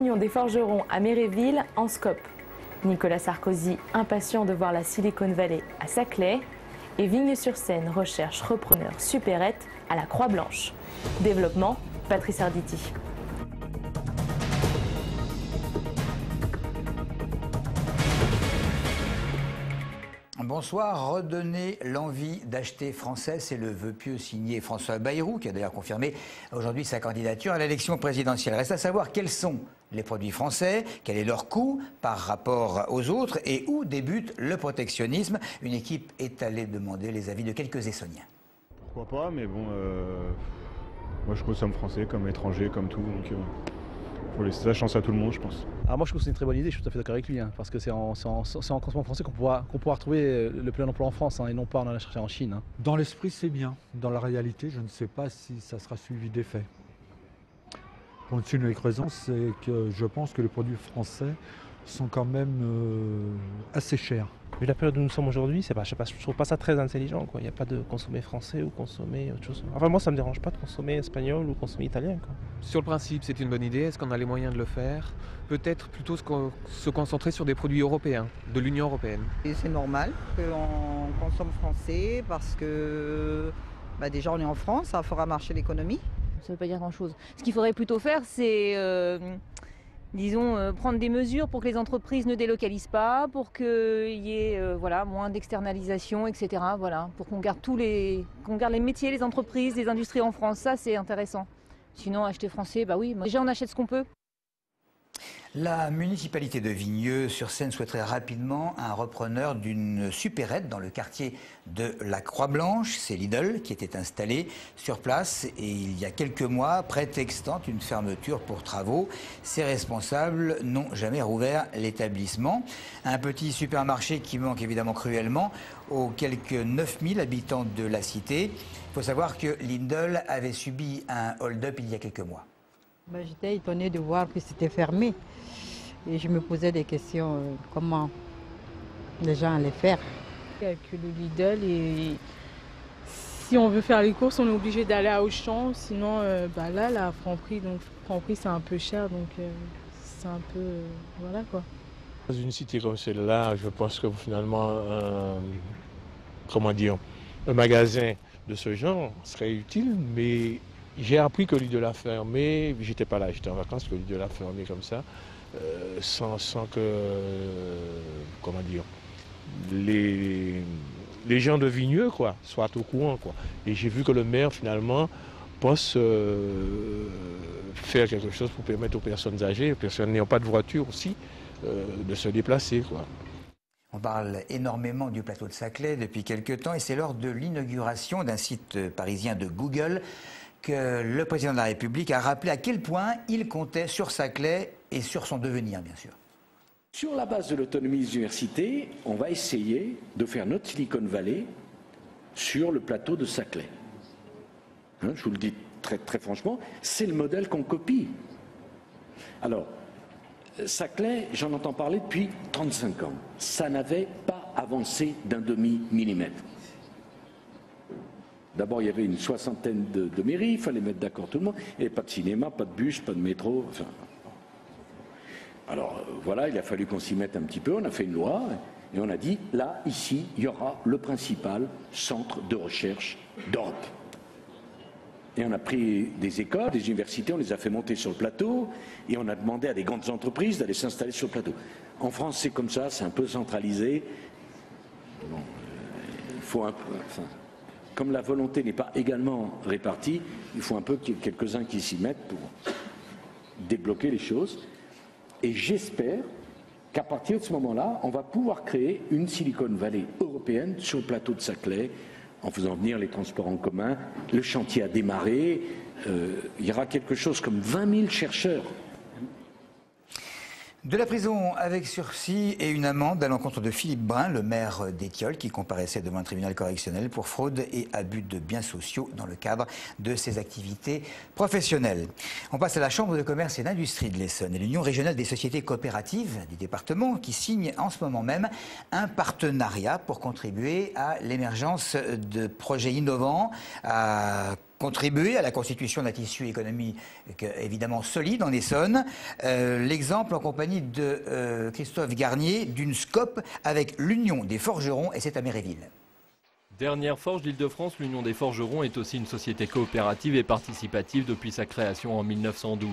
Union des forgerons à Méréville en scope. Nicolas Sarkozy, impatient de voir la Silicon Valley à Saclay. Et Vigneux-sur-Seine recherche repreneur supérette à la Croix-Blanche. Développement, Patrice Arditi. Bonsoir, redonner l'envie d'acheter français, c'est le vœu pieux signé François Bayrou, qui a d'ailleurs confirmé aujourd'hui sa candidature à l'élection présidentielle. Reste à savoir quels sont les produits français, quel est leur coût par rapport aux autres et où débute le protectionnisme. Une équipe est allée demander les avis de quelques Essonniens. Pourquoi pas, mais bon, moi je consomme français comme étranger, comme tout, donc faut laisser la chance à tout le monde, je pense. Alors moi je trouve que c'est une très bonne idée, je suis tout à fait d'accord avec lui, parce que c'est en consommant français qu'on pourra retrouver le plein emploi en France, et non pas en allant chercher en Chine. Dans l'esprit c'est bien, dans la réalité je ne sais pas si ça sera suivi d'effet. Pour une unique raison, c'est que je pense que les produits français sont quand même assez chers. Vu la période où nous sommes aujourd'hui, je trouve pas ça très intelligent, quoi. Il n'y a pas de consommer français ou consommer autre chose. Enfin moi ça me dérange pas de consommer espagnol ou consommer italien, quoi. Sur le principe c'est une bonne idée, est-ce qu'on a les moyens de le faire? Peut-être plutôt se concentrer sur des produits européens, de l'Union européenne. C'est normal qu'on consomme français parce que déjà on est en France, ça fera marcher l'économie. Ça ne veut pas dire grand-chose. Ce qu'il faudrait plutôt faire, c'est prendre des mesures pour que les entreprises ne délocalisent pas, pour qu'il y ait moins d'externalisation, etc. Voilà, pour qu'on garde garde les métiers, les entreprises, les industries en France. Ça, c'est intéressant. Sinon, acheter français, oui, déjà on achète ce qu'on peut. La municipalité de Vigneux-sur-Seine souhaiterait rapidement un repreneur d'une supérette dans le quartier de la Croix-Blanche. C'est Lidl qui était installé sur place et il y a quelques mois, prétextant une fermeture pour travaux. Ses responsables n'ont jamais rouvert l'établissement. Un petit supermarché qui manque évidemment cruellement aux quelques 9000 habitants de la cité. Il faut savoir que Lidl avait subi un hold-up il y a quelques mois. J'étais étonnée de voir que c'était fermé. Et je me posais des questions, comment les gens allaient faire. Il n'y a que le Lidl et si on veut faire les courses, on est obligé d'aller à Auchan. Sinon, là, la Franprix, donc Franprix c'est un peu cher, donc c'est un peu, voilà quoi. Dans une cité comme celle-là, je pense que finalement, un magasin de ce genre serait utile, mais j'ai appris que Lidl a fermé, j'étais pas là, j'étais en vacances, que Lidl a fermé comme ça. Sans que, les gens de Vigneux soient au courant. Et j'ai vu que le maire finalement pense faire quelque chose pour permettre aux personnes âgées, aux personnes n'ayant pas de voiture aussi, de se déplacer. On parle énormément du plateau de Saclay depuis quelques temps et c'est lors de l'inauguration d'un site parisien de Google que le président de la République a rappelé à quel point il comptait sur Saclay et sur son devenir, bien sûr. Sur la base de l'autonomie des universités, on va essayer de faire notre Silicon Valley sur le plateau de Saclay. Je vous le dis très, très franchement, c'est le modèle qu'on copie. Alors, Saclay, j'en entends parler depuis 35 ans. Ça n'avait pas avancé d'un demi-millimètre. D'abord, il y avait une soixantaine de mairies, il fallait mettre d'accord tout le monde. Il n'y avait pas de cinéma, pas de bus, pas de métro. Enfin. Alors voilà, il a fallu qu'on s'y mette un petit peu. On a fait une loi et on a dit, là, ici, il y aura le principal centre de recherche d'Europe. Et on a pris des écoles, des universités, on les a fait monter sur le plateau et on a demandé à des grandes entreprises d'aller s'installer sur le plateau. En France, c'est comme ça, c'est un peu centralisé. Bon, il faut un peu... Comme la volonté n'est pas également répartie, il faut un peu qu'il y ait quelques-uns qui s'y mettent pour débloquer les choses. Et j'espère qu'à partir de ce moment-là, on va pouvoir créer une Silicon Valley européenne sur le plateau de Saclay, en faisant venir les transports en commun. Le chantier a démarré. Il y aura quelque chose comme 20 000 chercheurs. De la prison avec sursis et une amende à l'encontre de Philippe Brun, le maire d'Étiolles, qui comparaissait devant un tribunal correctionnel pour fraude et abus de biens sociaux dans le cadre de ses activités professionnelles. On passe à la Chambre de commerce et d'industrie de l'Essonne et l'Union régionale des sociétés coopératives du département qui signe en ce moment même un partenariat pour contribuer à l'émergence de projets innovants, à contribuer à la constitution d'un tissu économique évidemment solide en Essonne. L'exemple en compagnie de Christophe Garnier d'une SCOP avec l'Union des forgerons, et c'est à Méréville. Dernière forge d'Île-de-France, l'Union des forgerons est aussi une société coopérative et participative depuis sa création en 1912.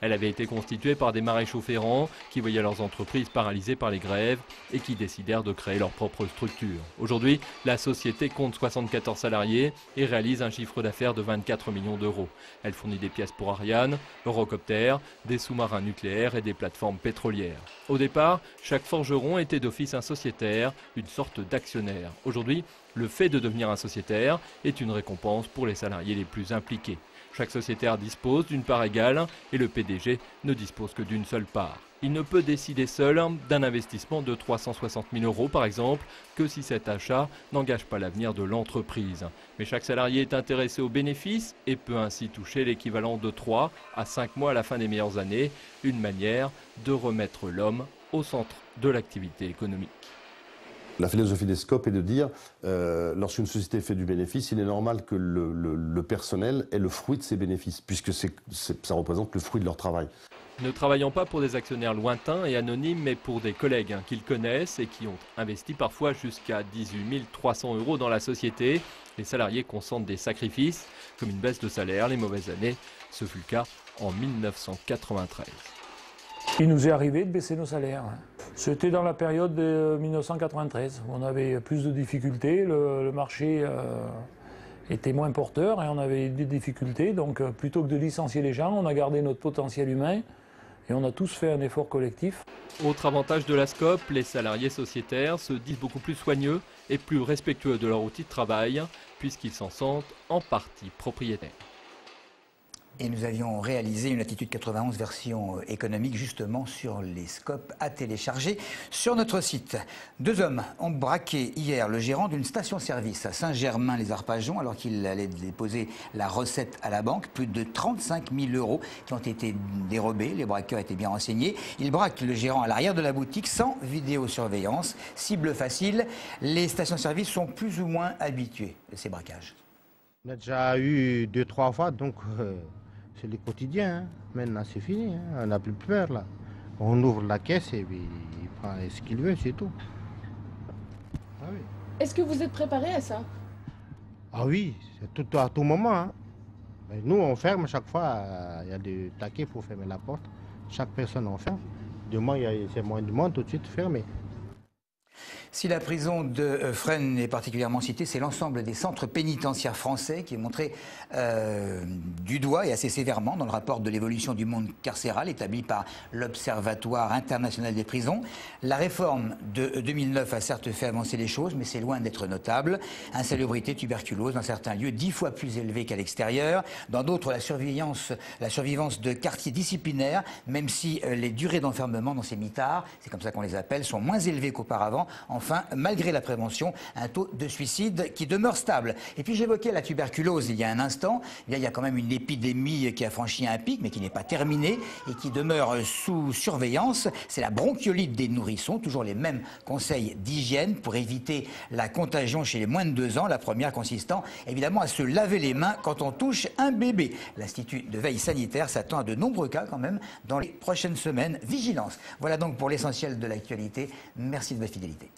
Elle avait été constituée par des maréchaux ferrants qui voyaient leurs entreprises paralysées par les grèves et qui décidèrent de créer leur propre structure. Aujourd'hui, la société compte 74 salariés et réalise un chiffre d'affaires de 24 millions d'euros. Elle fournit des pièces pour Ariane, Eurocopter, des sous-marins nucléaires et des plateformes pétrolières. Au départ, chaque forgeron était d'office un sociétaire, une sorte d'actionnaire. Aujourd'hui, le fait de devenir un sociétaire est une récompense pour les salariés les plus impliqués. Chaque sociétaire dispose d'une part égale et le PDG ne dispose que d'une seule part. Il ne peut décider seul d'un investissement de 360 000 euros par exemple que si cet achat n'engage pas l'avenir de l'entreprise. Mais chaque salarié est intéressé aux bénéfices et peut ainsi toucher l'équivalent de 3 à 5 mois à la fin des meilleures années, une manière de remettre l'homme au centre de l'activité économique. La philosophie des SCOP est de dire, lorsqu'une société fait du bénéfice, il est normal que le personnel ait le fruit de ses bénéfices, puisque ça représente le fruit de leur travail. Ne travaillant pas pour des actionnaires lointains et anonymes, mais pour des collègues qu'ils connaissent et qui ont investi parfois jusqu'à 18 300 euros dans la société, les salariés consentent des sacrifices, comme une baisse de salaire, les mauvaises années. Ce fut le cas en 1993. Il nous est arrivé de baisser nos salaires. C'était dans la période de 1993, où on avait plus de difficultés, le marché était moins porteur et on avait des difficultés. Donc plutôt que de licencier les gens, on a gardé notre potentiel humain et on a tous fait un effort collectif. Autre avantage de la SCOP, les salariés sociétaires se disent beaucoup plus soigneux et plus respectueux de leur outil de travail, puisqu'ils s'en sentent en partie propriétaires. Et nous avions réalisé une Latitude 91 version économique justement sur les SCOP à télécharger sur notre site. 2 hommes ont braqué hier le gérant d'une station-service à Saint-Germain-les-Arpajons alors qu'il allait déposer la recette à la banque. Plus de 35 000 euros qui ont été dérobés. Les braqueurs étaient bien renseignés. Ils braquent le gérant à l'arrière de la boutique sans vidéosurveillance. Cible facile. Les stations-service sont plus ou moins habitués à ces braquages. On a déjà eu 2-3 fois, donc c'est le quotidien. Hein. Maintenant, c'est fini. Hein. On n'a plus peur, là. On ouvre la caisse et puis il prend ce qu'il veut, c'est tout. Ah oui. Est-ce que vous êtes préparé à ça? Ah oui, c'est à tout moment. Hein. Mais nous, on ferme chaque fois. Il y a des taquets, il faut fermer la porte. Chaque personne en ferme. Du moins, c'est moins du monde, tout de suite fermé. Si la prison de Fresnes est particulièrement citée, c'est l'ensemble des centres pénitentiaires français qui est montré du doigt et assez sévèrement dans le rapport de l'évolution du monde carcéral établi par l'Observatoire international des prisons. La réforme de 2009 a certes fait avancer les choses, mais c'est loin d'être notable. Insalubrité, tuberculose, dans certains lieux 10 fois plus élevée qu'à l'extérieur. Dans d'autres, la survivance de quartiers disciplinaires, même si les durées d'enfermement dans ces mitards, c'est comme ça qu'on les appelle, sont moins élevées qu'auparavant. Enfin, malgré la prévention, un taux de suicide qui demeure stable. Et puis j'évoquais la tuberculose il y a un instant. Il y a quand même une épidémie qui a franchi un pic, mais qui n'est pas terminée et qui demeure sous surveillance. C'est la bronchiolite des nourrissons. Toujours les mêmes conseils d'hygiène pour éviter la contagion chez les moins de 2 ans. La première consistant évidemment à se laver les mains quand on touche un bébé. L'Institut de veille sanitaire s'attend à de nombreux cas quand même dans les prochaines semaines. Vigilance. Voilà donc pour l'essentiel de l'actualité. Merci de votre fidélité.